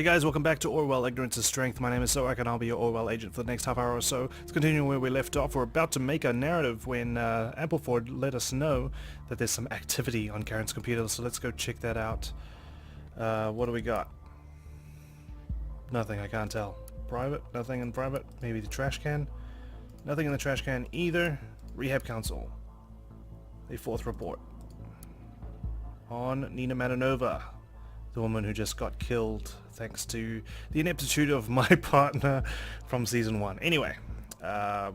Hey guys, welcome back to Orwell Ignorance is Strength. My name is Zoak and I'll be your Orwell agent for the next half hour or so. Let's continue where we left off. We're about to make a narrative when Ampleford let us know that there's some activity on Karen's computer, so let's go check that out. What do we got? Nothing, I can't tell. Private? Nothing in private? Maybe the trash can? Nothing in the trash can either. Rehab Council. A fourth report. On Nina Madanova, the woman who just got killed thanks to the ineptitude of my partner from season 1. Anyway,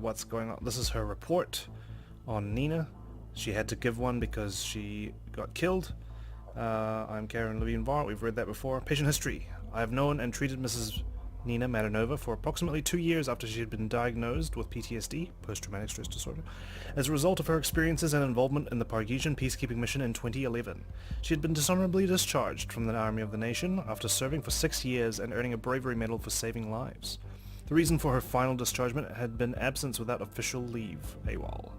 what's going on? This is her report on Nina. She had to give one because she got killed. I'm Raban Vhart. We've read that before. Patient history. I have known and treated Mrs. Nina Madanova for approximately 2 years after she had been diagnosed with PTSD, post-traumatic stress disorder, as a result of her experiences and involvement in the Pargesian peacekeeping mission in 2011. She had been dishonorably discharged from the Army of the Nation after serving for 6 years and earning a bravery medal for saving lives. The reason for her final dischargement had been absence without official leave, AWOL.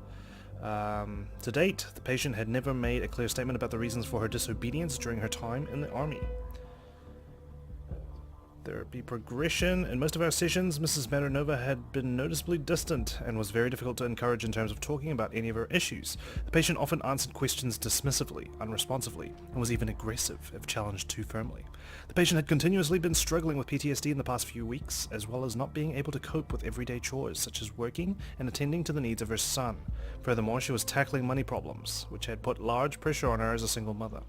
To date, the patient had never made a clear statement about the reasons for her disobedience during her time in the Army. Therapy progression. In most of our sessions, Mrs. Madanova had been noticeably distant and was very difficult to encourage in terms of talking about any of her issues. The patient often answered questions dismissively, unresponsively, and was even aggressive if challenged too firmly. The patient had continuously been struggling with PTSD in the past few weeks, as well as not being able to cope with everyday chores such as working and attending to the needs of her son. Furthermore, she was tackling money problems, which had put large pressure on her as a single mother.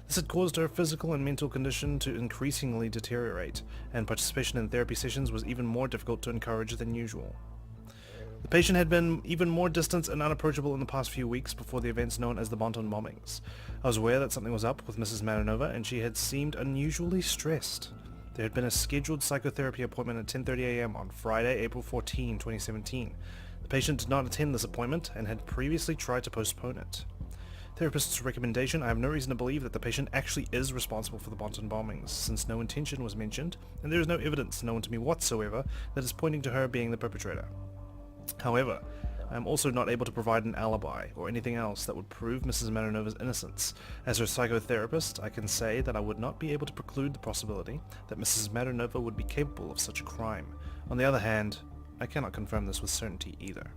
This had caused her physical and mental condition to increasingly deteriorate, and participation in therapy sessions was even more difficult to encourage than usual. The patient had been even more distant and unapproachable in the past few weeks before the events known as the Bonton bombings. I was aware that something was up with Mrs. Madanova, and she had seemed unusually stressed. There had been a scheduled psychotherapy appointment at 10:30 a.m. on Friday, April 14, 2017. The patient did not attend this appointment and had previously tried to postpone it. Therapist's recommendation: I have no reason to believe that the patient actually is responsible for the Bonton bombings, since no intention was mentioned, and there is no evidence known to me whatsoever that is pointing to her being the perpetrator. However, I am also not able to provide an alibi or anything else that would prove Mrs. Madanova's innocence. As her psychotherapist, I can say that I would not be able to preclude the possibility that Mrs. Madanova would be capable of such a crime. On the other hand, I cannot confirm this with certainty either.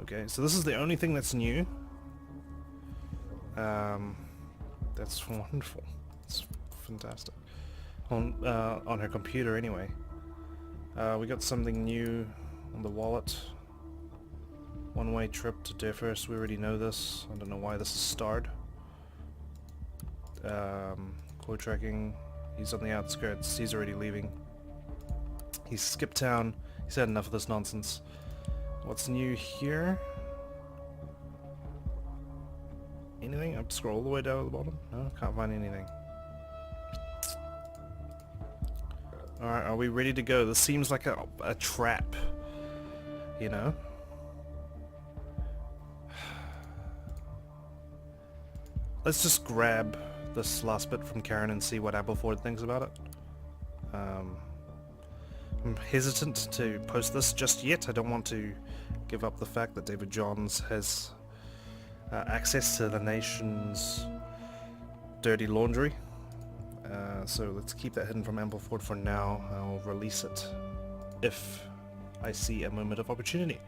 Okay, so this is the only thing that's new. That's wonderful. It's fantastic. On her computer anyway. We got something new on the wallet. One-way trip to Defers. We already know this. I don't know why this is starred. Core tracking. He's on the outskirts. He's already leaving. He's skipped town. He's had enough of this nonsense. What's new here? Anything? I've scrolled all the way down to the bottom. No, can't find anything. Alright, are we ready to go? This seems like a trap. You know? Let's just grab this last bit from Karen and see what Ampleford thinks about it. I'm hesitant to post this just yet. I don't want to give up the fact that David Johns has access to the nation's dirty laundry. So let's keep that hidden from Ampleford for now. I'll release it if I see a moment of opportunity.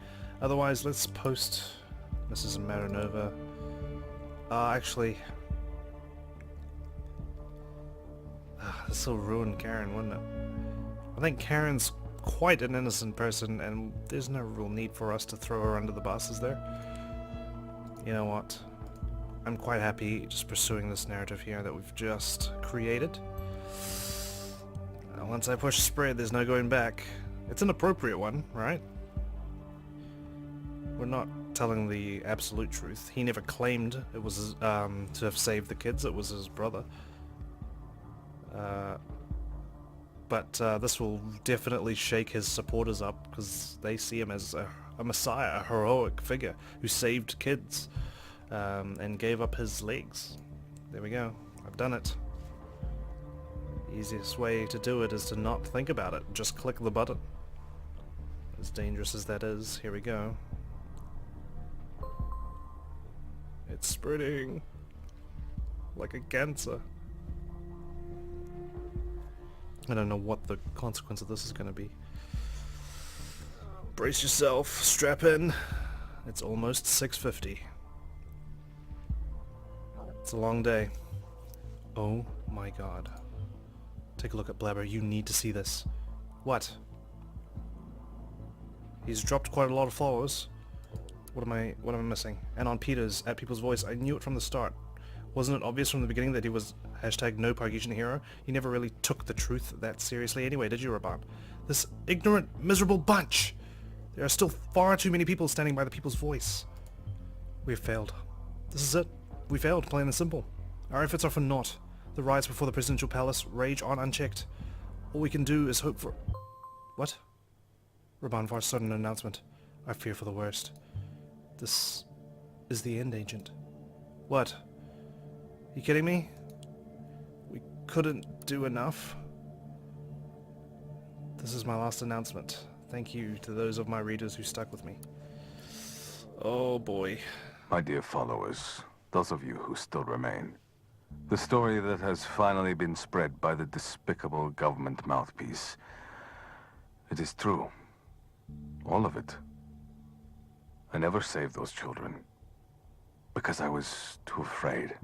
Otherwise, let's post Mrs. Madanova. Actually, this will ruin Karen, wouldn't it? I think Karen's quite an innocent person, and there's no real need for us to throw her under the bus, is there? You know what? I'm quite happy just pursuing this narrative here that we've just created. Once I push spread, there's no going back. It's an appropriate one, right? We're not telling the absolute truth. He never claimed it was to have saved the kids. It was his brother. But this will definitely shake his supporters up because they see him as a messiah, a heroic figure who saved kids and gave up his legs. There we go. I've done it. The easiest way to do it is to not think about it. Just click the button. As dangerous as that is, here we go. It's spreading like a cancer. I don't know what the consequence of this is going to be. Brace yourself, strap in. It's almost 6:50. It's a long day. Oh my god. Take a look at Blabber, you need to see this. What? He's dropped quite a lot of followers. What am I missing? And on Peter's, at People's Voice, I knew it from the start. Wasn't it obvious from the beginning that he was #no Pargesian hero? He never really took the truth that seriously anyway, did you, Raban? This ignorant, miserable bunch! There are still far too many people standing by the People's Voice. We have failed. This is it. We failed, plain and simple. Our efforts are for naught. The riots before the presidential palace rage on unchecked. All we can do is hope for... What? Raban Vhart's sudden announcement. I fear for the worst. This is the end, Agent. What? You kidding me? We couldn't do enough? This is my last announcement. Thank you to those of my readers who stuck with me. Oh boy. My dear followers, those of you who still remain, the story that has finally been spread by the despicable government mouthpiece, it is true. All of it. I never saved those children. Because I was too afraid.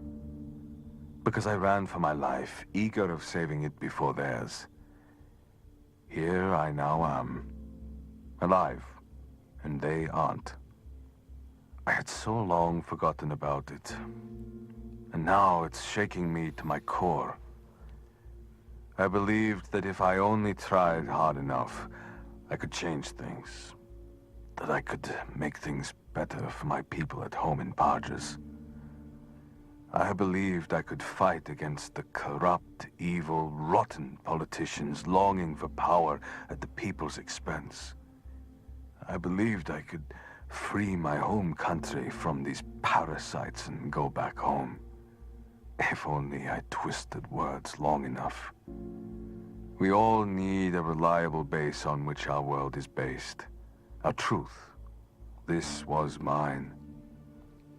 Because I ran for my life, eager of saving it before theirs. Here I now am. Alive. And they aren't. I had so long forgotten about it. And now it's shaking me to my core. I believed that if I only tried hard enough, I could change things. That I could make things better for my people at home in Parges. I believed I could fight against the corrupt, evil, rotten politicians longing for power at the people's expense. I believed I could free my home country from these parasites and go back home. If only I twisted words long enough. We all need a reliable base on which our world is based. A truth. This was mine.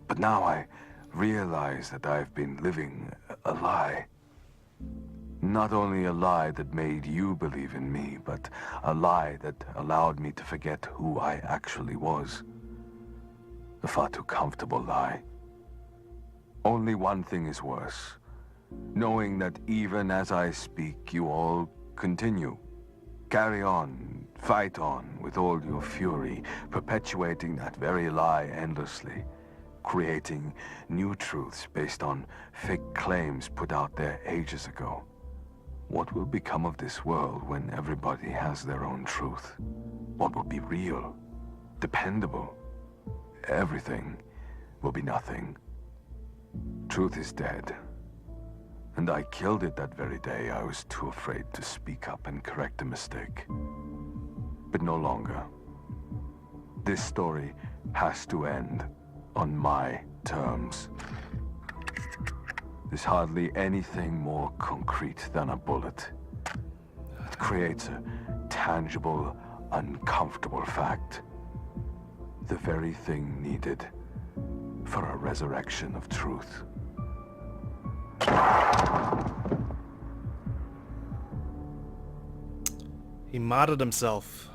But now I realize that I've been living a lie. Not only a lie that made you believe in me, but a lie that allowed me to forget who I actually was. A far too comfortable lie. Only one thing is worse. Knowing that even as I speak, you all continue. Carry on, fight on with all your fury, perpetuating that very lie endlessly, creating new truths based on fake claims put out there ages ago. What will become of this world when everybody has their own truth? What will be real, dependable? Everything will be nothing. Truth is dead. And I killed it that very day I was too afraid to speak up and correct a mistake. But no longer. This story has to end on my terms. There's hardly anything more concrete than a bullet. It creates a tangible, uncomfortable fact. The very thing needed for a resurrection of truth. He martyred himself.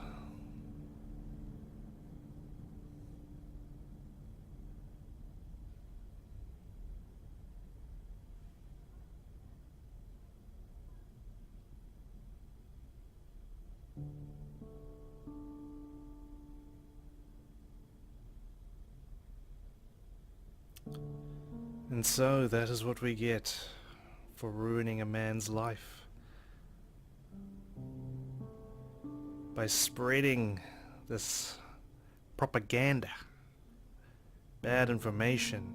And so that is what we get for ruining a man's life. By spreading this propaganda, bad information.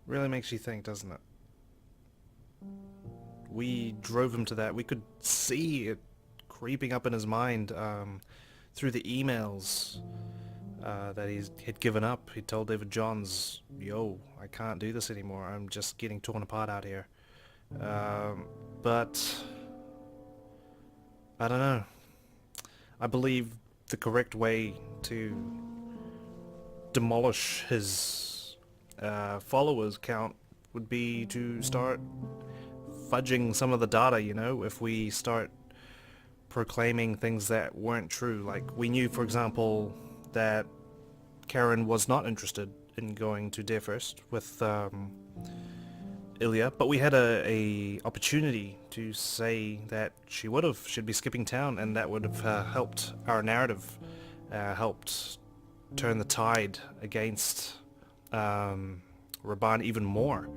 Really makes you think, doesn't it? We drove him to that. We could see it creeping up in his mind through the emails that he had given up. He told David Johns, yo, I can't do this anymore. I'm just getting torn apart out here. But I don't know. I believe the correct way to demolish his followers count would be to start fudging some of the data, you know, if we start proclaiming things that weren't true. Like, we knew, for example, that Karen was not interested in going to Dare First with Illya, but we had a opportunity to say that she would have. She'd be skipping town, and that would have helped our narrative, helped turn the tide against Raban even more.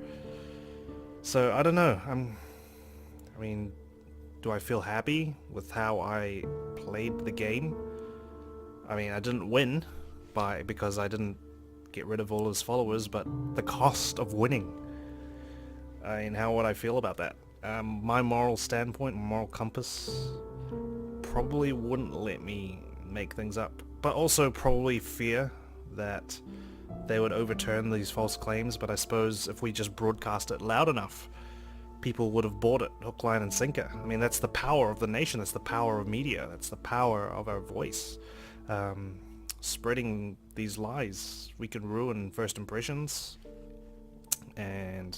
So I don't know. I mean, do I feel happy with how I played the game? I mean, I didn't win because I didn't get rid of all his followers, but the cost of winning. I mean, how would I feel about that? My moral standpoint, my moral compass probably wouldn't let me make things up, but also probably fear that they would overturn these false claims. But I suppose if we just broadcast it loud enough, people would have bought it hook, line and sinker. I mean, that's the power of the nation, that's the power of media, that's the power of our voice. Spreading these lies, we can ruin first impressions, and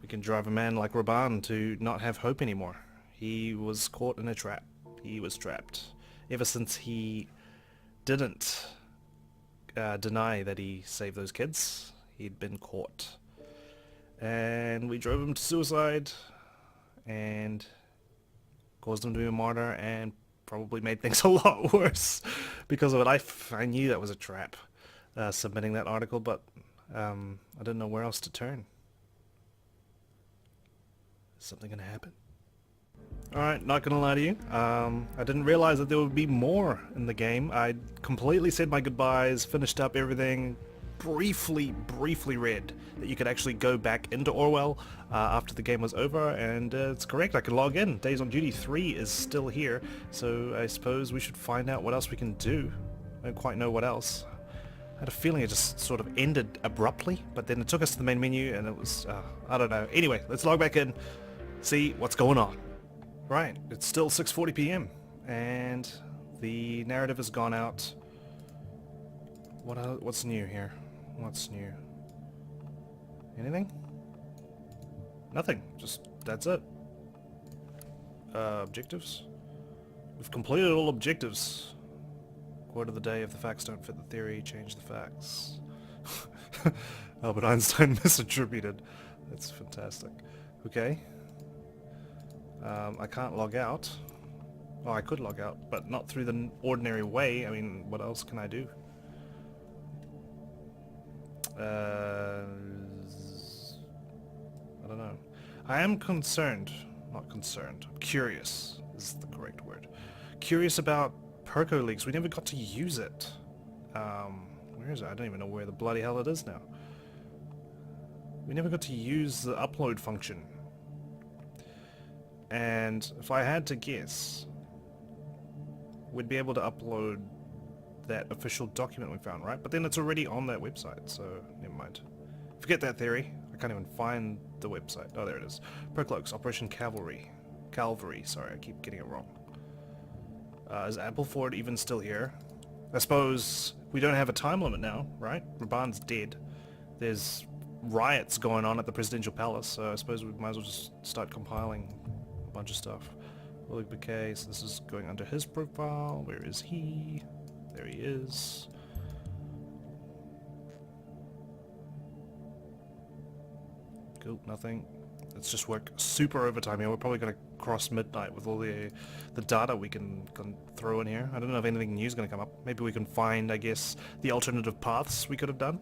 we can drive a man like Raban to not have hope anymore. He was caught in a trap. He was trapped. Ever since he didn't deny that he saved those kids, he'd been caught. And we drove him to suicide and caused him to be a martyr, and probably made things a lot worse because of it. I knew that was a trap, submitting that article, but I didn't know where else to turn. Is something gonna happen? Alright, not gonna lie to you. I didn't realize that there would be more in the game. I completely said my goodbyes, finished up everything, briefly read that you could actually go back into Orwell after the game was over, and it's correct, I can log in. Days on Duty 3 is still here, so I suppose we should find out what else we can do. I don't quite know what else. I had a feeling it just sort of ended abruptly, but then it took us to the main menu and it was, I don't know. Anyway, let's log back in, see what's going on. Right, it's still 6:40 p.m. and the narrative has gone out. What's new here? What's new? Anything? Nothing. Just, that's it. Objectives? We've completed all objectives. Quote of the day: if the facts don't fit the theory, change the facts. Albert Einstein misattributed. That's fantastic. Okay. I can't log out. Oh, I could log out, but not through the ordinary way. I mean, what else can I do? I don't know. I am concerned. Not concerned. Curious is the correct word. Curious about Perco leaks. We never got to use it. Where is it? I don't even know where the bloody hell it is now. We never got to use the upload function. And if I had to guess, we'd be able to upload that official document we found, right? But then it's already on that website, so never mind. Forget that theory. I can't even find the website. Oh, there it is. Percloaks, Operation Calvary. Calvary, sorry, I keep getting it wrong. Is Ampleford even still here? I suppose we don't have a time limit now, right? Raban's dead. There's riots going on at the presidential palace, so I suppose we might as well just start compiling a bunch of stuff. Willie Bouquet, so this is going under his profile. Where is he? There he is. Cool, nothing. Let's just work super overtime here. We're probably going to cross midnight with all the data we can throw in here. I don't know if anything new is going to come up. Maybe we can find, I guess, the alternative paths we could have done.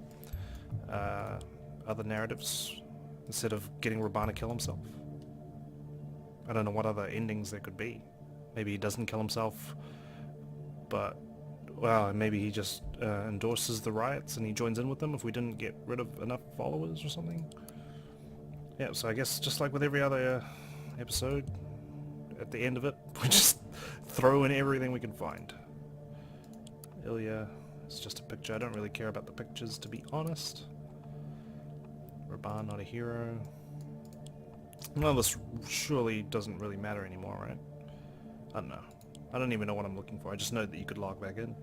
Other narratives, instead of getting Raban to kill himself. I don't know what other endings there could be. Maybe he doesn't kill himself, but, well, maybe he just endorses the riots and he joins in with them if we didn't get rid of enough followers or something. Yeah, so I guess just like with every other episode, at the end of it, we just throw in everything we can find. Illya, it's just a picture. I don't really care about the pictures, to be honest. Raban, not a hero. Well, this surely doesn't really matter anymore, right? I don't know. I don't even know what I'm looking for. I just know that you could log back in.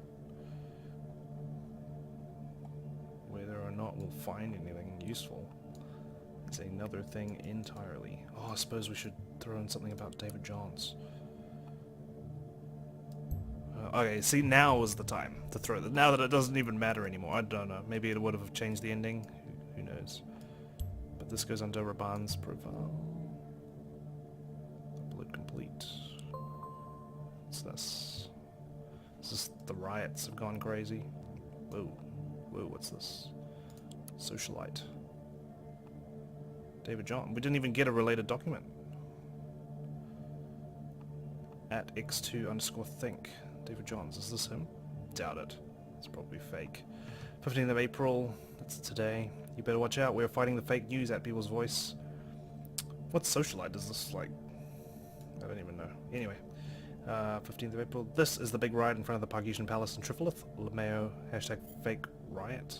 Whether or not we'll find anything useful. It's another thing entirely. Oh, I suppose we should throw in something about David Johns. Okay, see, now was the time to throw that. Now that it doesn't even matter anymore. I don't know. Maybe it would have changed the ending. Who knows? But this goes under Raban's profile. Upload complete. What's this? This is the riots have gone crazy. Whoa. Whoa, what's this? Socialite. David John. We didn't even get a related document. At x2_think. David Johns. Is this him? Doubt it. It's probably fake. 15th of April. That's today. You better watch out. We're fighting the fake news at People's Voice. What socialite is this like? I don't even know. Anyway. 15th of April. This is the big riot in front of the Pargesian Palace in Triflith. Lameo. #fake riot.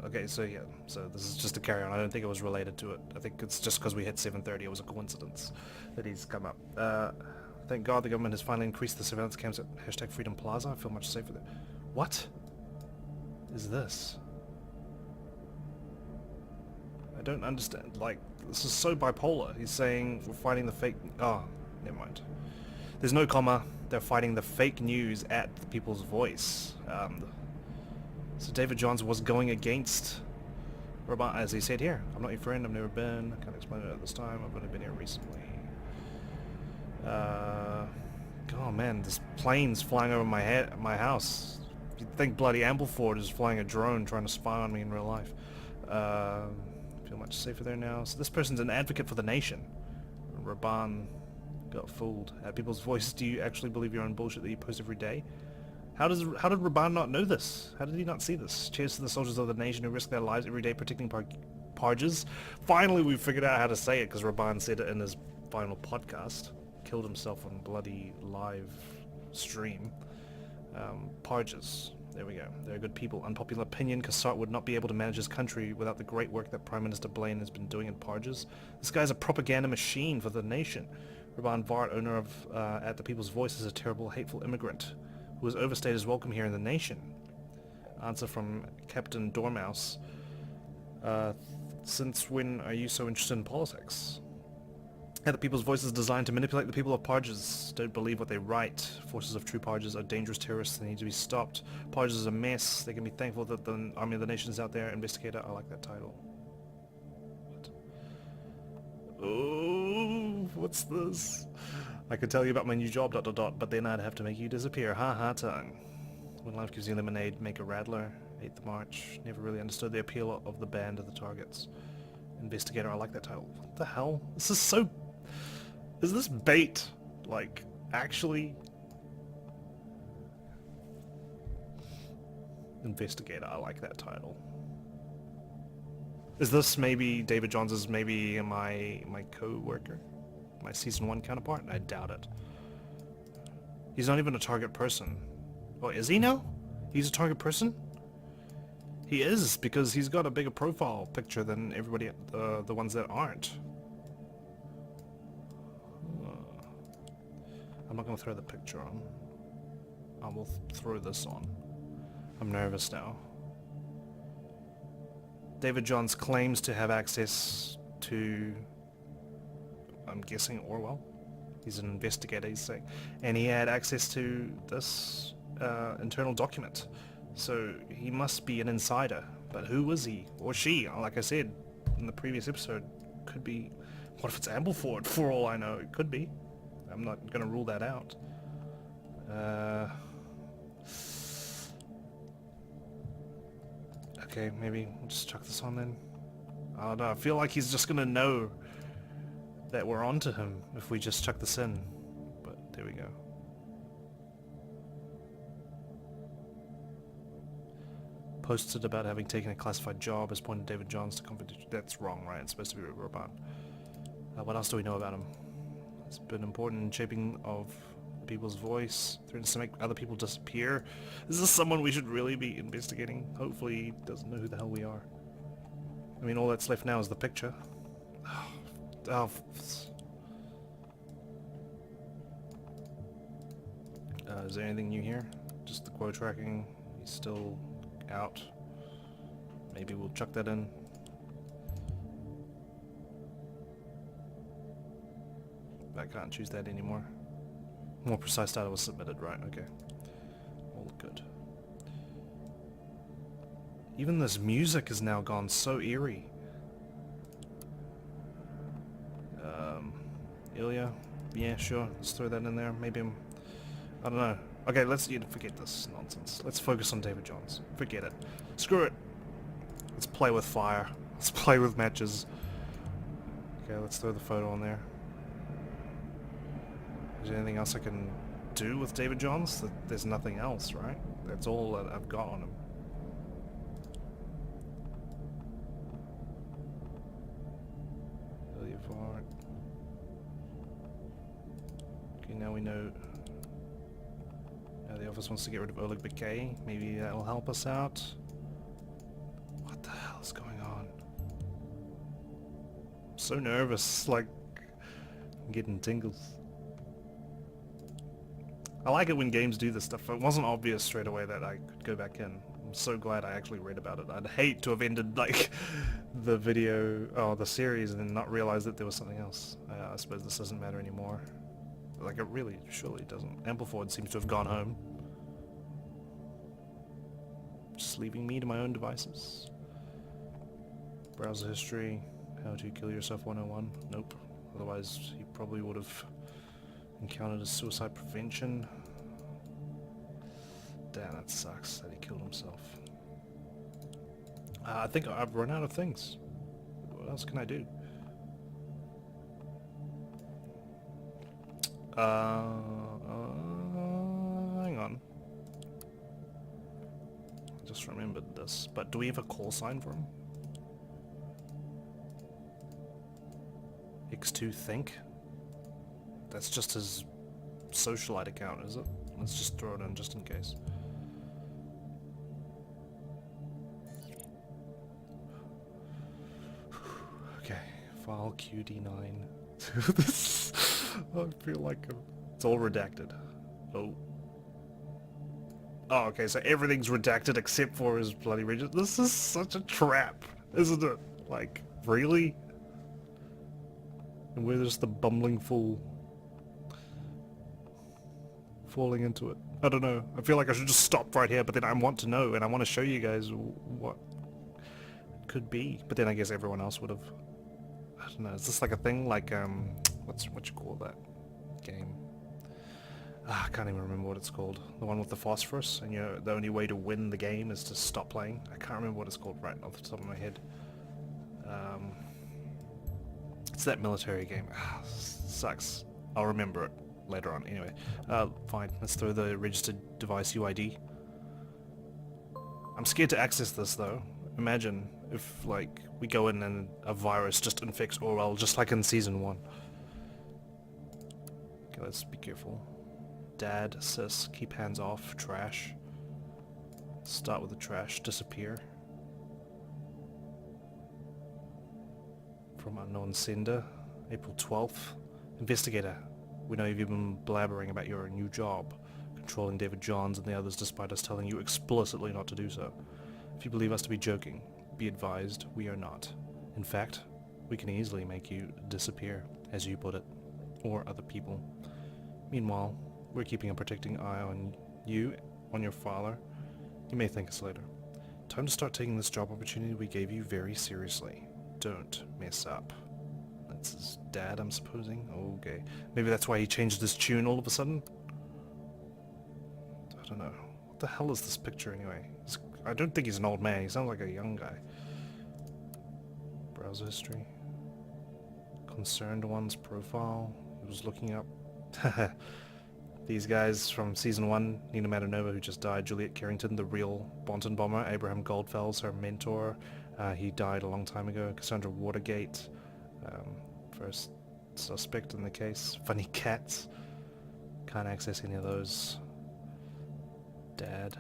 Okay, so yeah. So this is just a carry on. I don't think it was related to it. I think it's just because we hit 7:30. It was a coincidence that he's come up. Thank God the government has finally increased the surveillance cams at #Freedom Plaza. I feel much safer there. What is this? I don't understand. Like, this is so bipolar. He's saying we're fighting the fake... Oh, never mind. There's no comma. They're fighting the fake news at the People's Voice. So David Johns was going against Raban, as he said here. I'm not your friend. I've never been. I can't explain it at this time. I've only been here recently. Oh man, there's planes flying over my house. You'd think bloody Ampleford is flying a drone trying to spy on me in real life. Feel much safer there now. So this person's an advocate for the nation. Raban got fooled. At People's Voice, do you actually believe your own bullshit that you post every day? How did Raban not know this? How did he not see this? Cheers to the soldiers of the nation who risk their lives every day protecting Parges. Finally we figured out how to say it because Raban said it in his final podcast. Killed himself on bloody live stream. Parges. There we go. They're good people. Unpopular opinion. Kassart would not be able to manage his country without the great work that Prime Minister Blaine has been doing in Parges. This guy's a propaganda machine for the nation. Raban Vhart, owner of At the People's Voice, is a terrible, hateful immigrant who has overstayed his welcome here in the nation. Answer from Captain Dormouse. Since when are you so interested in politics? At the People's Voice is designed to manipulate the people of Parges. Don't believe what they write. Forces of true Parges are dangerous terrorists. They need to be stopped. Parges is a mess. They can be thankful that the Army of the Nation is out there. Investigator, I like that title. What? Oh, what's this? I could tell you about my new job, ... but then I'd have to make you disappear. Ha ha tongue. When life gives you lemonade, make a rattler. 8th of March. Never really understood the appeal of the band of the targets. Investigator, I like that title. What the hell? This is so... Is this bait? Like, actually? Investigator, I like that title. Is this maybe David Johns is maybe my co-worker? My season 1 counterpart? I doubt it. He's not even a target person. Oh, is he now? He's a target person? He is, because he's got a bigger profile picture than everybody, the ones that aren't. I'm not going to throw the picture on. I will throw this on. I'm nervous now. David Johns claims to have access to, I'm guessing, Orwell. He's an investigator, he's saying. And he had access to this internal document. So he must be an insider. But who is he? Or she? Like I said in the previous episode, could be... What if it's Ampleford? For all I know, it could be. I'm not going to rule that out. Okay, maybe we'll just chuck this on then. I don't know, I feel like he's just going to know that we're onto him if we just chuck this in. But there we go. Posted about having taken a classified job has pointed David Johns to confidential. That's wrong, right? It's supposed to be Raban. What else do we know about him? It's been important in shaping of People's Voice. Threatens to make other people disappear. Is this someone we should really be investigating? Hopefully he doesn't know who the hell we are. I mean, all that's left now is the picture. Is there anything new here? Just the quote tracking. He's still out. Maybe we'll chuck that in. I can't choose that anymore. More precise data was submitted, right, okay. All good. Even this music is now gone so eerie. Illya? Yeah, sure, let's throw that in there. Maybe I don't know. Okay, let's forget this nonsense. Let's focus on David Johns. Forget it. Screw it. Let's play with fire. Let's play with matches. Okay, let's throw the photo on there. Is there anything else I can do with David Johns? There's nothing else, right? That's all that I've got on him. Raban Vhart. Okay, now we know. Now the office wants to get rid of Orwell Ignorance. Maybe that'll help us out. What the hell is going on? I'm so nervous, like I'm getting tingles. I like it when games do this stuff. It wasn't obvious straight away that I could go back in. I'm so glad I actually read about it. I'd hate to have ended like the video or the series and then not realize that there was something else. I suppose this doesn't matter anymore. Like it really, surely doesn't. Ampleford seems to have gone home. Just leaving me to my own devices. Browser history. How to kill yourself 101. Nope. Otherwise he probably would have encountered a suicide prevention. Damn, that sucks that he killed himself. I think I've run out of things. What else can I do? Hang on. I just remembered this. But do we have a call sign for him? X2 Think? That's just his socialite account, is it? Let's just throw it in just in case. Okay, file QD9. This, I feel like it's all redacted. Oh. Oh, okay, so everything's redacted except for his bloody region. This is such a trap, isn't it? Like, really? And we're just the bumbling fool. Falling into it. I don't know. I feel like I should just stop right here, but then I want to know, and I want to show you guys what it could be. But then I guess everyone else would have. I don't know. Is this like a thing? Like, what you call that game? I can't even remember what it's called. The one with the phosphorus, and the only way to win the game is to stop playing. I can't remember what it's called right off the top of my head. It's that military game. Sucks. I'll remember it later on. Anyway, fine. Let's throw the registered device UID. I'm scared to access this though. Imagine if like we go in and a virus just infects Orwell, just like in season 1. Okay, let's be careful. Dad, sis, keep hands off. Trash. Start with the trash. Disappear. From unknown sender. April 12th. Investigator. We know you've been blabbering about your new job, controlling David Johns and the others despite us telling you explicitly not to do so. If you believe us to be joking, be advised we are not. In fact, we can easily make you disappear, as you put it, or other people. Meanwhile, we're keeping a protecting eye on you, on your father. You may thank us later. Time to start taking this job opportunity we gave you very seriously. Don't mess up. That's his dad, I'm supposing. Okay. Maybe that's why he changed his tune all of a sudden? I don't know. What the hell is this picture anyway? I don't think he's an old man. He sounds like a young guy. Browser history. Concerned one's profile. He was looking up. These guys from season 1. Nina Madanova, who just died. Juliet Carrington, the real Bonton bomber. Abraham Goldfels, her mentor. He died a long time ago. Cassandra Watergate. First suspect in the case. Funny cats. Can't access any of those. Dad.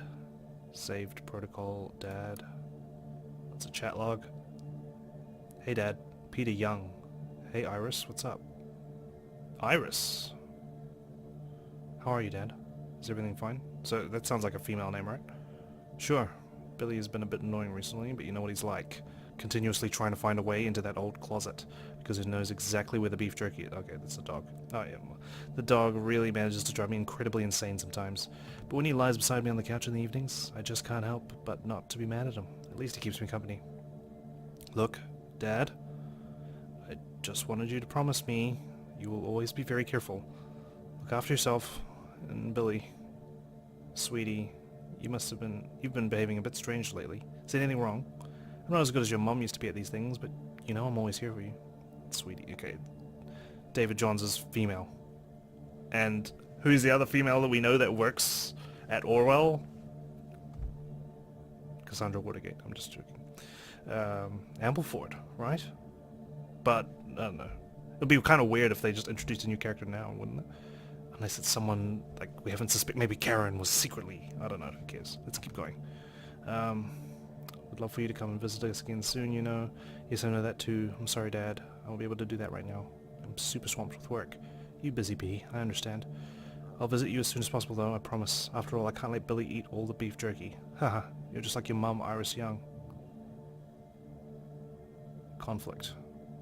Saved protocol. Dad. What's a chat log? Hey Dad. Peter Young. Hey Iris, what's up? Iris? How are you, Dad? Is everything fine? So that sounds like a female name, right? Sure. Billy has been a bit annoying recently, but you know what he's like. continuously trying to find a way into that old closet, because it knows exactly where the beef jerky is. Okay, that's a dog. Oh yeah, the dog really manages to drive me incredibly insane sometimes. But when he lies beside me on the couch in the evenings, I just can't help but not to be mad at him. At least he keeps me company. Look, Dad, I just wanted you to promise me you will always be very careful. Look after yourself, and Billy. Sweetie, you've been behaving a bit strange lately. Is anything wrong? I'm not as good as your mom used to be at these things, but you know I'm always here for you. Sweetie, okay. David Johns is female. And who's the other female that we know that works at Orwell? Cassandra Watergate, I'm just joking. Ampleford, right? But, I don't know. It'd be kind of weird if they just introduced a new character now, wouldn't it? Unless it's someone, like, we haven't suspected. Maybe Karen was secretly. I don't know, who cares? Let's keep going. Would love for you to come and visit us again soon, you know. Yes, I know that too. I'm sorry, Dad. I won't be able to do that right now. I'm super swamped with work. You busy bee, I understand. I'll visit you as soon as possible, though, I promise. After all, I can't let Billy eat all the beef jerky. Haha, you're just like your mum, Iris Young. Conflict.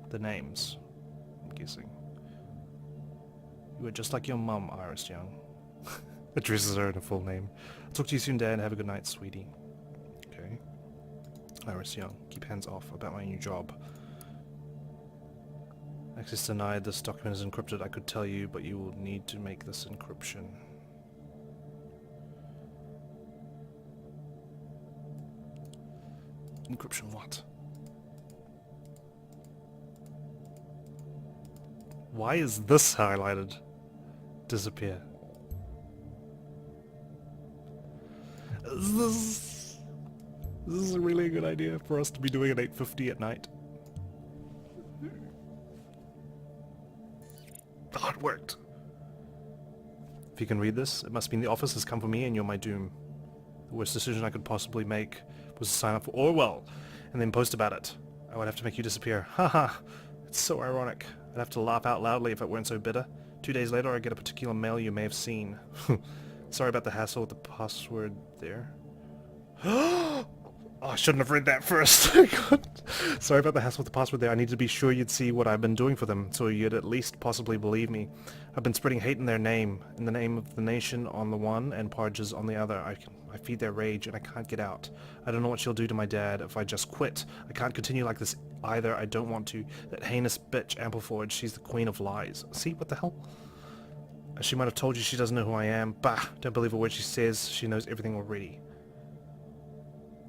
The names, I'm guessing. You are just like your mum, Iris Young. Addresses her in a full name. I'll talk to you soon, Dad. Have a good night, sweetie. Okay. Iris Young. Keep hands off about my new job. Access denied. This document is encrypted. I could tell you, but you will need to make this encryption. Encryption what? Why is this highlighted? Disappear. This is really a good idea for us to be doing at 8:50 at night. Oh, it worked. If you can read this, it must mean the office has come for me and you're my doom. The worst decision I could possibly make was to sign up for Orwell and then post about it. I would have to make you disappear. Haha, it's so ironic. I'd have to laugh out loudly if it weren't so bitter. 2 days later I get a particular mail you may have seen. Sorry about the hassle with the password there. Oh, I shouldn't have read that first. God. Sorry about the hassle with the password there. I need to be sure you'd see what I've been doing for them, so you'd at least possibly believe me. I've been spreading hate in their name, in the name of the nation on the one and Parges on the other. I feed their rage and I can't get out. I don't know what she'll do to my dad if I just quit. I can't continue like this either. I don't want to. That heinous bitch Ampleford, she's the queen of lies. See, what the hell? She might have told you she doesn't know who I am. Bah, don't believe a word she says. She knows everything already.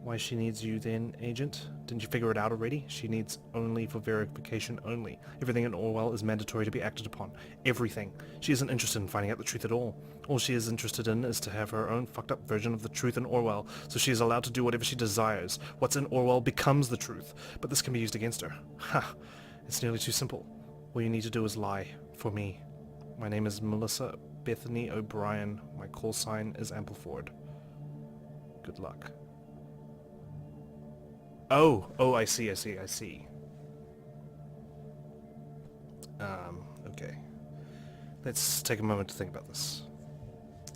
Why she needs you then, Agent? Didn't you figure it out already? She needs only for verification only. Everything in Orwell is mandatory to be acted upon. Everything. She isn't interested in finding out the truth at all. All she is interested in is to have her own fucked up version of the truth in Orwell, so she is allowed to do whatever she desires. What's in Orwell becomes the truth, but this can be used against her. Ha! It's nearly too simple. All you need to do is lie. For me. My name is Melissa Bethany O'Brien. My call sign is Ampleford. Good luck. Oh, I see. Okay. Let's take a moment to think about this.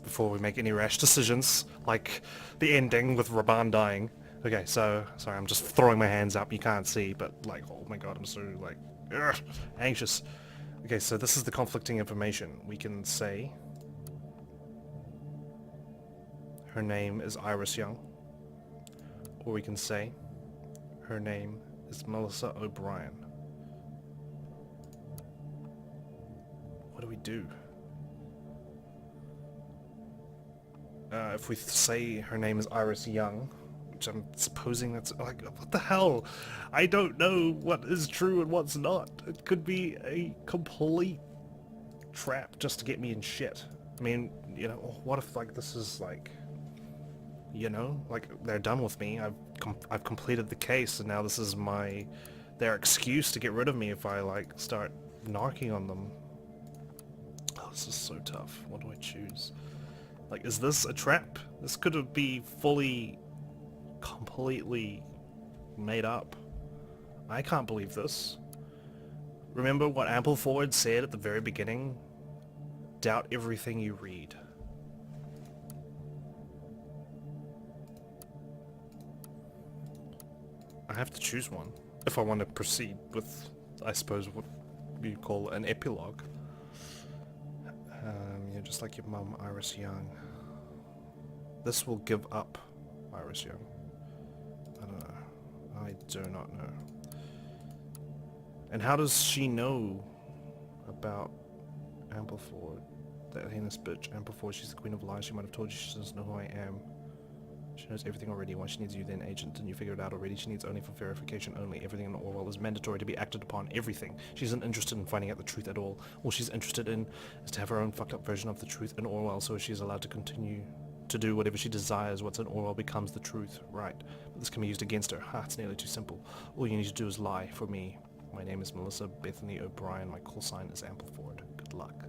Before we make any rash decisions, like the ending with Raban dying. Okay, so, sorry, I'm just throwing my hands up, you can't see, but like, oh my god, I'm so, like, anxious. Okay, so this is the conflicting information. We can say her name is Iris Young, or we can say her name is Melissa O'Brien. What do we do? If we say her name is Iris Young, which I'm supposing that's like, what the hell? I don't know what is true and what's not. It could be a complete trap just to get me in shit. I mean, you know, what if like this is like, you know, like they're done with me. I've completed the case, and now this is their excuse to get rid of me if I like start narking on them. Oh, this is so tough. What do I choose? Like, is this a trap? This could be fully, completely made up. I can't believe this. Remember what Ampleford said at the very beginning? Doubt everything you read. I have to choose one if I want to proceed with, I suppose, what you call an epilogue. You're just like your mum, Iris Young. This will give up Iris Young. I don't know. I do not know. And how does she know about Ampleford? That heinous bitch, Ampleford, she's the queen of lies. She might have told you she doesn't know who I am. She knows everything already. Why she needs you then, agent? Didn't you figure it out already? She needs only for verification only. Everything in Orwell is mandatory to be acted upon. Everything. She isn't interested in finding out the truth at all. All she's interested in is to have her own fucked up version of the truth in Orwell, so she's allowed to continue to do whatever she desires. What's in Orwell becomes the truth. Right. But this can be used against her. Ha, it's nearly too simple. All you need to do is lie for me. My name is Melissa Bethany O'Brien. My call sign is Ampleford. Good luck.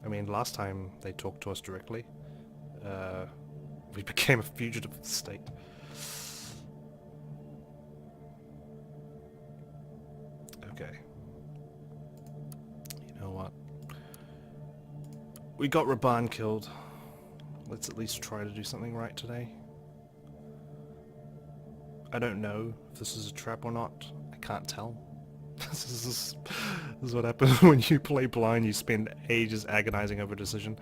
I mean, last time they talked to us directly, we became a fugitive of the state. Okay. You know what? We got Raban killed. Let's at least try to do something right today. I don't know if this is a trap or not. I can't tell. This is what happens when you play blind. You spend ages agonizing over a decision.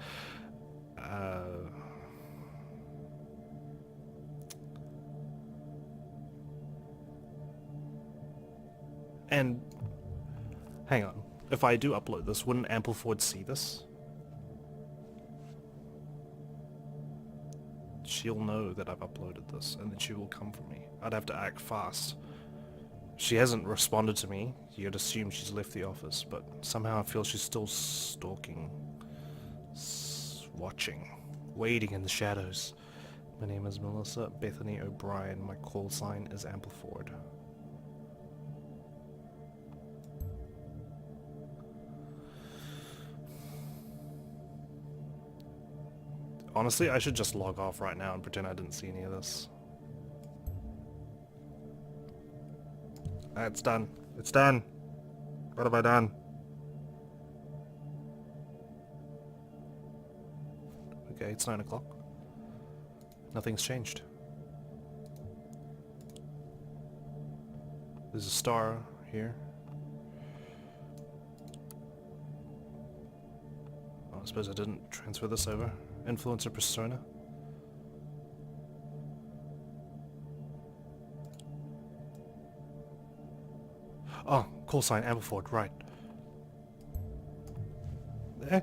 And hang on, if I do upload this, wouldn't Ampleford see this? She'll know that I've uploaded this, and then she will come for me. I'd have to act fast. She hasn't responded to me. You'd assume she's left the office, but somehow I feel she's still stalking, watching, waiting in the shadows. My name is Melissa Bethany O'Brien. My call sign is Ampleford. Honestly, I should just log off right now and pretend I didn't see any of this. It's done. It's done. What have I done? Okay, it's 9 o'clock. Nothing's changed. There's a star here. Oh, I suppose I didn't transfer this over. Influencer persona. Oh, call sign Ampleford, right. Eh?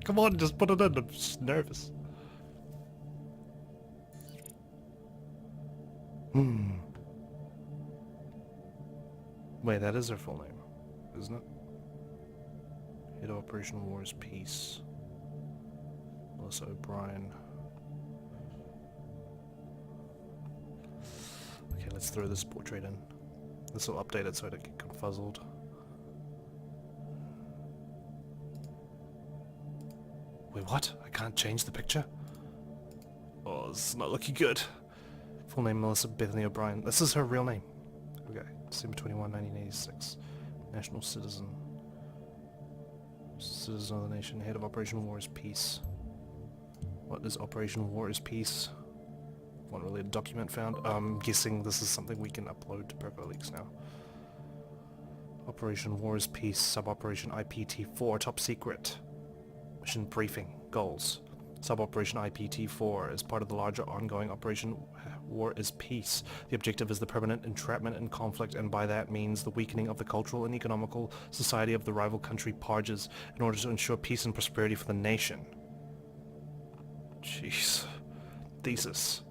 Come on, just put it in. I'm just nervous. Wait, that is her full name, isn't it? Head of Operation War is Peace. Melissa O'Brien. Okay, let's throw this portrait in. This will update it so I don't get confuzzled. Wait, what? I can't change the picture? Oh, this is not looking good. Full name Melissa Bethany O'Brien. This is her real name. Okay, December 21, 1986. National citizen. Citizen of the nation. Head of Operation War is Peace. What is Operation War is Peace? One related document found. I'm guessing this is something we can upload to PercoLeaks now. Operation War is Peace. Sub-Operation IPT-4. Top secret. Mission briefing. Goals. Sub-Operation IPT-4 is part of the larger ongoing Operation War is Peace. The objective is the permanent entrapment in conflict, and by that means the weakening of the cultural and economical society of the rival country Parges in order to ensure peace and prosperity for the nation. Jeez. Thesis.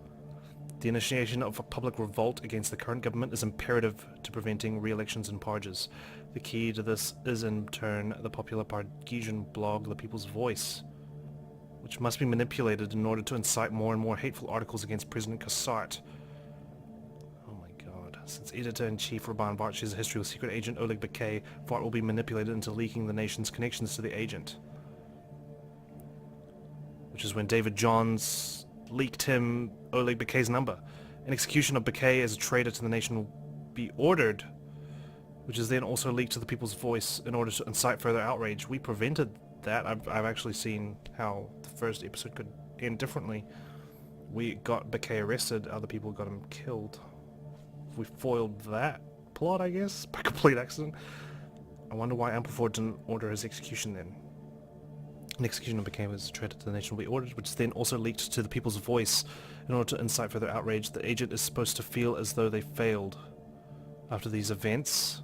The initiation of a public revolt against the current government is imperative to preventing re-elections in Parges. The key to this is in turn the popular Pargesian blog The People's Voice, which must be manipulated in order to incite more and more hateful articles against President Kassart. Oh my god. Since editor-in-chief Raban Vhart shares a history with secret agent Orwell Ignorance, Vhart will be manipulated into leaking the nation's connections to the agent. Which is when David Johns leaked him Oleg Bakay's number. An execution of Bakay as a traitor to the nation will be ordered, which is then also leaked to the People's Voice in order to incite further outrage. We prevented that. I've actually seen how the first episode could end differently. We got Bakay arrested, other people got him killed. We foiled that plot, I guess, by complete accident. I wonder why Ampleford didn't order his execution then. An execution of Bakay was traded to the nation will be ordered, which then also leaked to the People's Voice in order to incite further outrage. The agent is supposed to feel as though they failed after these events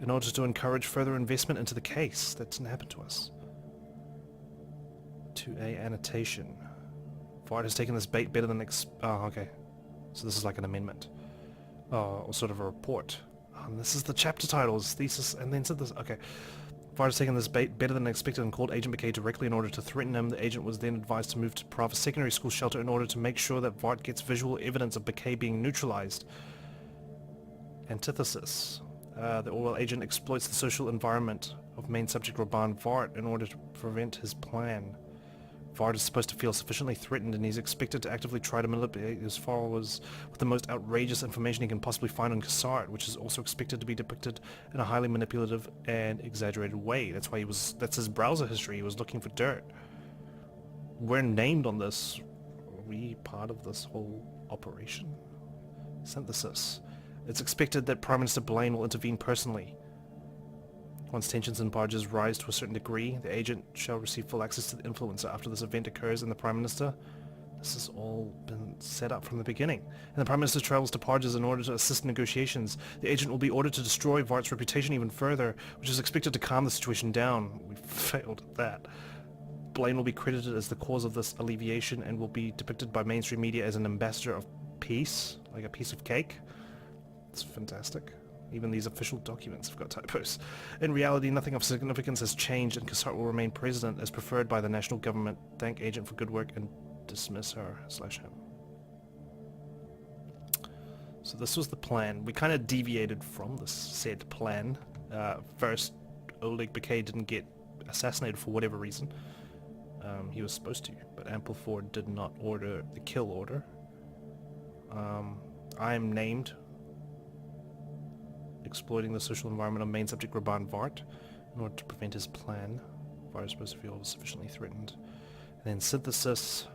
in order to encourage further investment into the case. That didn't happen to us. 2A annotation. Vhart has taken this bait better than oh, okay. So this is like an amendment. Or sort of a report. And this is the chapter titles, thesis, and then said this. Okay. Vhart has taken this bait better than expected and called Agent Bakay directly in order to threaten him. The agent was then advised to move to Prava Secondary School shelter in order to make sure that Vhart gets visual evidence of Bakay being neutralized. Antithesis. The Orwell agent exploits the social environment of main subject Raban Vhart in order to prevent his plan. Vhart is supposed to feel sufficiently threatened and he's expected to actively try to manipulate his followers with the most outrageous information he can possibly find on Kassart, which is also expected to be depicted in a highly manipulative and exaggerated way. That's why that's his browser history. He was looking for dirt. We're named on this. Are we part of this whole operation? Synthesis. It's expected that Prime Minister Blaine will intervene personally. Once tensions in Parges rise to a certain degree, the agent shall receive full access to the influencer after this event occurs and the Prime Minister. This has all been set up from the beginning. And the Prime Minister travels to Parges in order to assist in negotiations. The agent will be ordered to destroy Vhart's reputation even further, which is expected to calm the situation down. We failed at that. Blaine will be credited as the cause of this alleviation and will be depicted by mainstream media as an ambassador of peace, like a piece of cake. It's fantastic. Even these official documents have got typos. In reality, nothing of significance has changed and Kassart will remain president as preferred by the national government. Thank agent for good work and dismiss her/him. So this was the plan. We kind of deviated from this said plan. First, Oleg Bakay didn't get assassinated for whatever reason. He was supposed to, but Ampleford did not order the kill order. I am named exploiting the social environment of main subject Raban Vhart in order to prevent his plan. Vhart is supposed to feel sufficiently threatened. And then synthesis.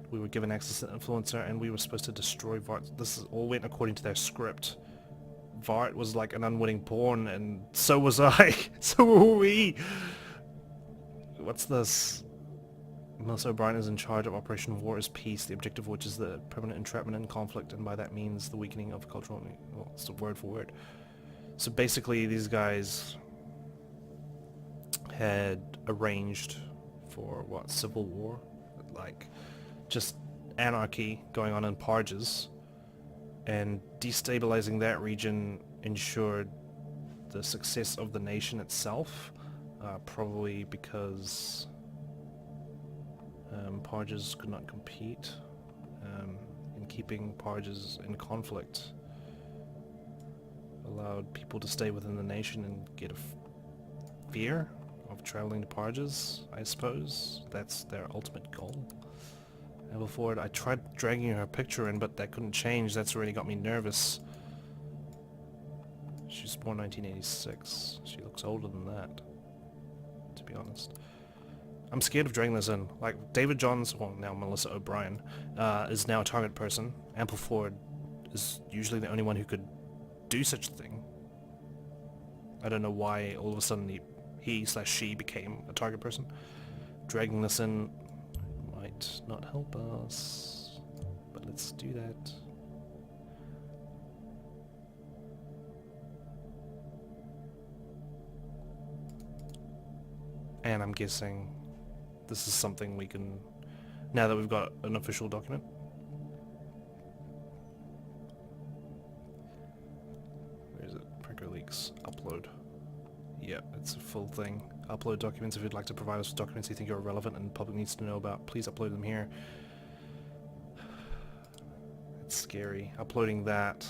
We were given access to the influencer and we were supposed to destroy Vhart. This all went according to their script. Vhart was like an unwitting pawn and so was I. So were we. What's this? Melissa O'Brien is in charge of Operation War is Peace, the objective of which is the permanent entrapment in conflict, and by that means the weakening of cultural... Well, it's the word for word. So basically these guys had arranged for, what, civil war? Like, just anarchy going on in Parges, and destabilizing that region ensured the success of the nation itself, probably because... Parges could not compete in keeping Parges in conflict. Allowed people to stay within the nation and get a fear of traveling to Parges, I suppose. That's their ultimate goal. Ampleford, I tried dragging her picture in, but that couldn't change. That's already got me nervous. She was born 1986. She looks older than that, to be honest. I'm scared of dragging this in. Like, David Johns, well, now Melissa O'Brien, is now a target person. Ampleford is usually the only one who could do such a thing. I don't know why all of a sudden he/she became a target person. Dragging this in might not help us, but let's do that. And I'm guessing this is something we can, now that we've got an official document. Where is it? Preco leaks. Upload. Yeah, it's a full thing. Upload documents. If you'd like to provide us with documents you think are relevant and the public needs to know about, please upload them here. It's scary. Uploading that.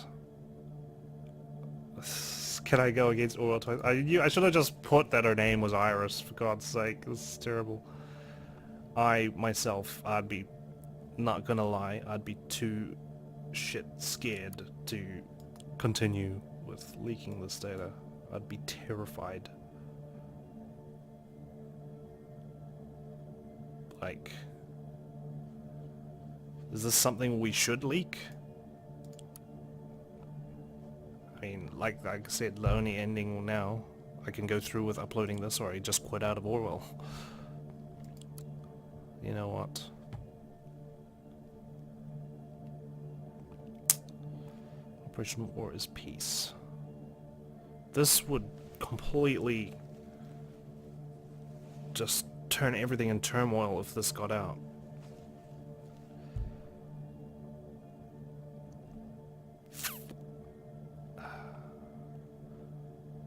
Can I go against Orwell twice? I should have just put that her name was Iris, for God's sake. This is terrible. I, myself, I'd be, not gonna lie, I'd be too shit scared to continue with leaking this data. I'd be terrified. Like, Is this something we should leak? I mean, like I said, the only ending now, I can go through with uploading this, or I just quit out of Orwell. You know what? Operation War is Peace. This would completely just turn everything in turmoil if this got out.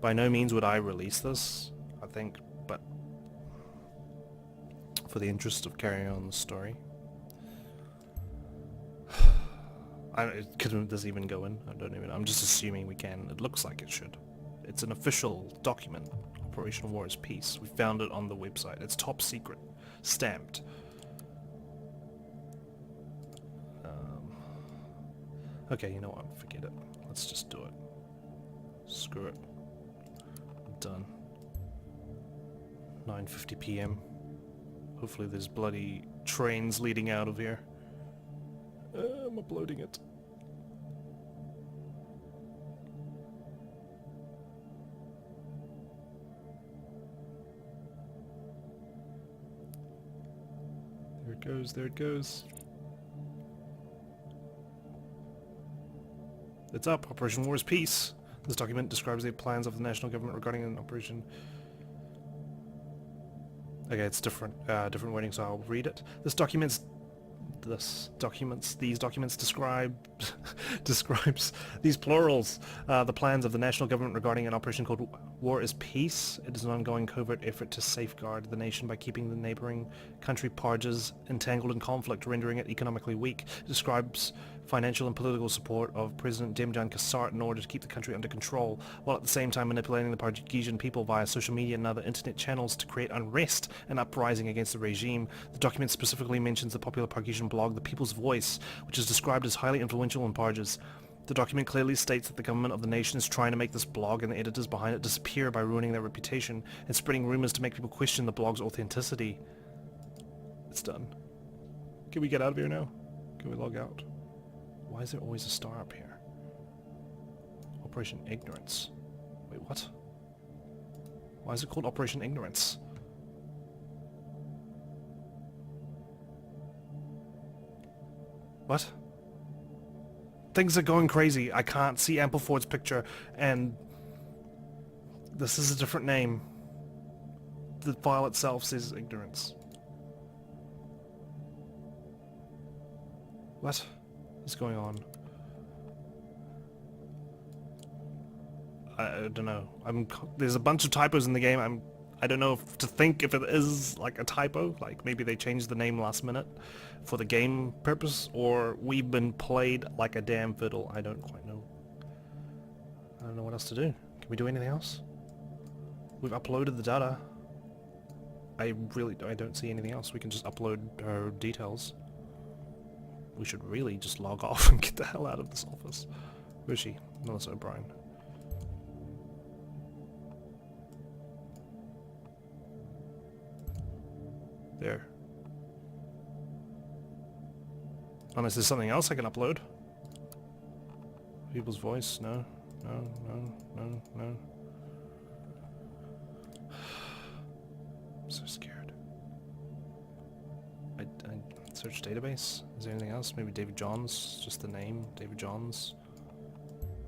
By no means would I release this, I think, but for the interest of carrying on the story. Does this even go in? I don't even. I'm just assuming we can. It looks like it should. It's an official document. Operation War is Peace. We found it on the website. It's top secret. Stamped. Okay, you know what? Forget it. Let's just do it. Screw it. Done. 9:50 p.m. Hopefully there's bloody trains leading out of here. I'm uploading it. There it goes, there it goes. It's up. Operation War is Peace. This document describes the plans of the national government regarding an operation. Okay, it's different wording, so I'll read it. These documents describes these plurals, the plans of the national government regarding an operation called War is Peace. It is an ongoing covert effort to safeguard the nation by keeping the neighboring country Parges entangled in conflict, rendering it economically weak. It describes financial and political support of President Demjan Kasart in order to keep the country under control, while at the same time manipulating the Pargesian people via social media and other internet channels to create unrest and uprising against the regime. The document specifically mentions the popular Pargesian blog The People's Voice, which is described as highly influential in Parges. The document clearly states that the government of the nation is trying to make this blog and the editors behind it disappear by ruining their reputation and spreading rumors to make people question the blog's authenticity. It's done. Can we get out of here now? Can we log out? Why is there always a star up here? Operation Ignorance. Wait, what? Why is it called Operation Ignorance? What? Things are going crazy. I can't see Ampleford's picture, and this is a different name. The file itself says Ignorance. What is going on? I don't know. There's a bunch of typos in the game. I don't know if it is like a typo, like maybe they changed the name last minute for the game purpose, or we've been played like a damn fiddle. I don't quite know. I don't know what else to do. Can we do anything else? We've uploaded the data. I don't see anything else. We can just upload our details. We should really just log off and get the hell out of this office. Where is she? Melissa O'Brien. There. Unless there's something else I can upload. People's Voice? No. No, no, no, no. I'm so scared. I search database? Is there anything else? Maybe David Johns? Just the name? David Johns?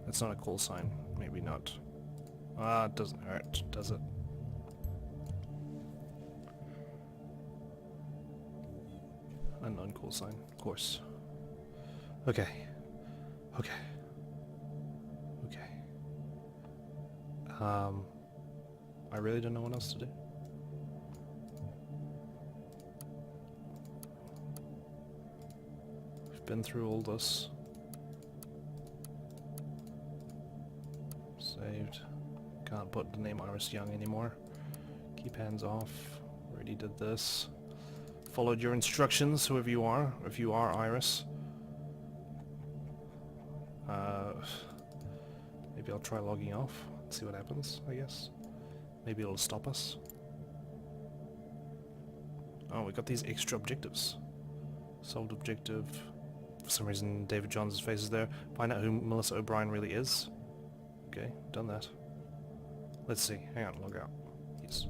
That's not a call sign. Maybe not. Ah, it doesn't hurt, does it? Unknown call sign, of course. Okay. Okay. Okay. I really don't know what else to do. We've been through all this. Saved. Can't put the name Iris Young anymore. Keep hands off. Already did this. Followed your instructions, whoever you are, if you are Iris. Maybe I'll try logging off, see what happens, I guess. Maybe it'll stop us. Oh, we got these extra objectives. Solved objective, For some reason David Johns' face is there. Find out who Melissa O'Brien really is. Okay, done that. Let's see. Hang on, log out. Yes.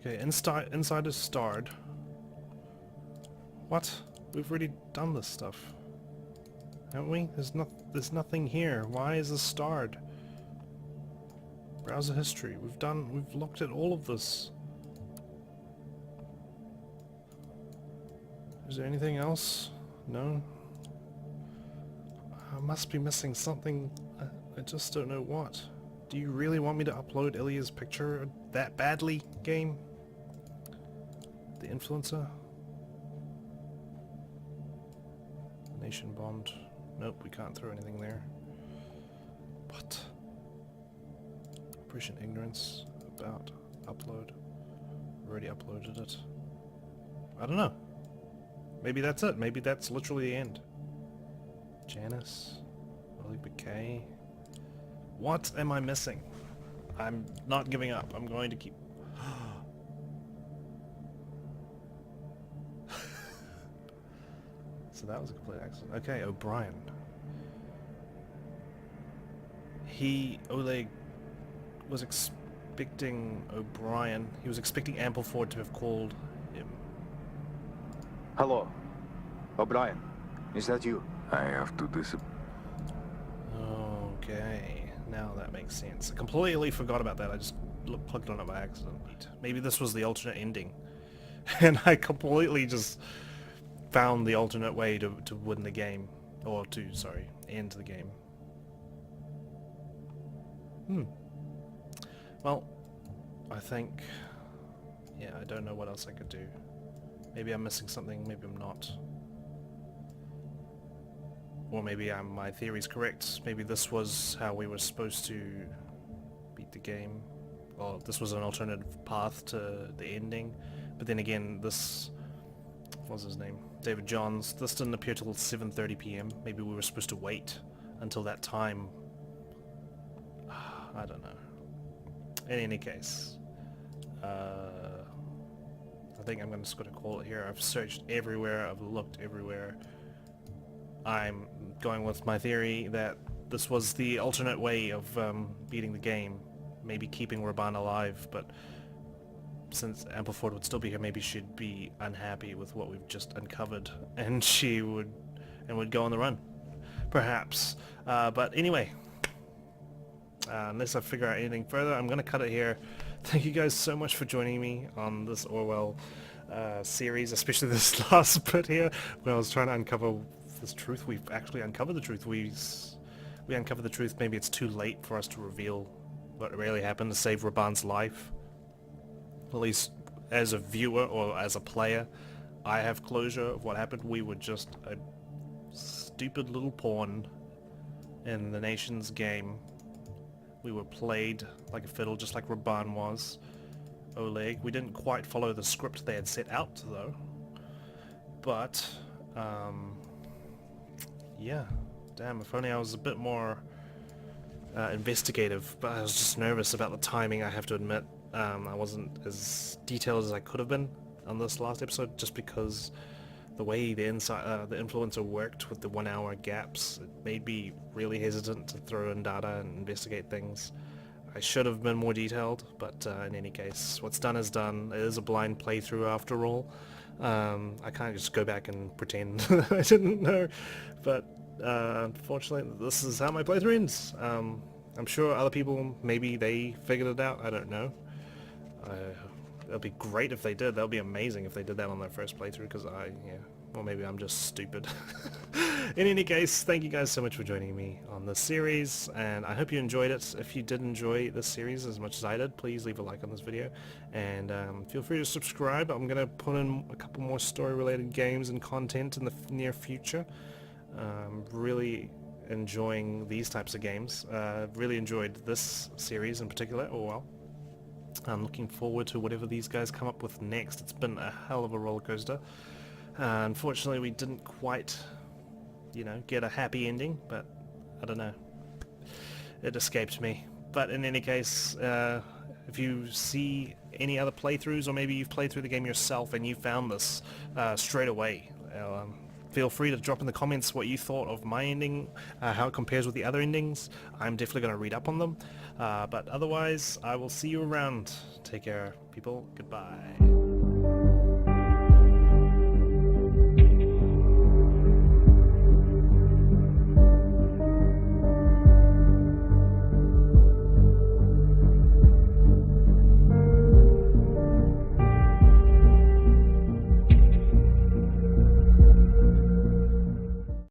Okay, inside is starred. What? We've already done this stuff. Haven't we? There's nothing here. Why is this starred? Browser history. We've looked at all of this. Is there anything else? No? I must be missing something. I just don't know what. Do you really want me to upload Illya's picture that badly, game? The influencer? Nation bond. Nope, we can't throw anything there. What? Operation Ignorance. About. Upload. Already uploaded it. I don't know. Maybe that's it. Maybe that's literally the end. Janice. Willie Bouquet. What am I missing? I'm not giving up. I'm going to keep... So that was a complete accident. Okay, O'Brien. Oleg was expecting O'Brien. He was expecting Ampleford to have called him. Hello. O'Brien. Is that you? I have to Okay, now that makes sense. I completely forgot about that. I just clicked on it by accident. Maybe this was the alternate ending. And I completely just found the alternate way to win the game. Or to, sorry, end the game. Well, I think... Yeah, I don't know what else I could do. Maybe I'm missing something, maybe I'm not. Or maybe my theory's correct. Maybe this was how we were supposed to beat the game. Or this was an alternative path to the ending. But then again, this... What was his name? David Johns. This didn't appear till 7:30 PM. Maybe we were supposed to wait until that time. I don't know. In any case, I think I'm just going to call it here. I've searched everywhere. I've looked everywhere. I'm going with my theory that this was the alternate way of beating the game. Maybe keeping Raban alive, but since Ampleford would still be here, maybe she'd be unhappy with what we've just uncovered, and she would go on the run, perhaps. But anyway, unless I figure out anything further, I'm gonna cut it here. Thank you guys so much for joining me on this Orwell series, especially this last bit here, when I was trying to uncover this truth. We've actually uncovered the truth. We uncovered the truth. Maybe it's too late for us to reveal what really happened to save Raban's life. At least as a viewer or as a player, I have closure of what happened. We were just a stupid little pawn in the nation's game. We were played like a fiddle, just like Raban was. Oleg. We didn't quite follow the script they had set out, though. But, yeah. Damn, if only I was a bit more investigative, but I was just nervous about the timing, I have to admit. I wasn't as detailed as I could have been on this last episode, just because the way the influencer worked with the 1 hour gaps, it made me really hesitant to throw in data and investigate things. I should have been more detailed, but in any case, what's done is done. It is a blind playthrough after all. I can't just go back and pretend I didn't know, but unfortunately this is how my playthrough ends. I'm sure other people, maybe they figured it out, I don't know. It'd be great if they did. That would be amazing if they did that on their first playthrough, because or maybe I'm just stupid. In any case, thank you guys so much for joining me on this series, and I hope you enjoyed it. If you did enjoy this series as much as I did, please leave a like on this video, and feel free to subscribe. I'm going to put in a couple more story-related games and content in the near future. Really enjoying these types of games. Really enjoyed this series in particular, Orwell. I'm looking forward to whatever these guys come up with next. It's been a hell of a roller coaster. Unfortunately, we didn't quite, get a happy ending, but I don't know. It escaped me. But in any case, if you see any other playthroughs, or maybe you've played through the game yourself and you found this straight away, feel free to drop in the comments what you thought of my ending, how it compares with the other endings. I'm definitely going to read up on them. But otherwise, I will see you around. Take care, people. Goodbye.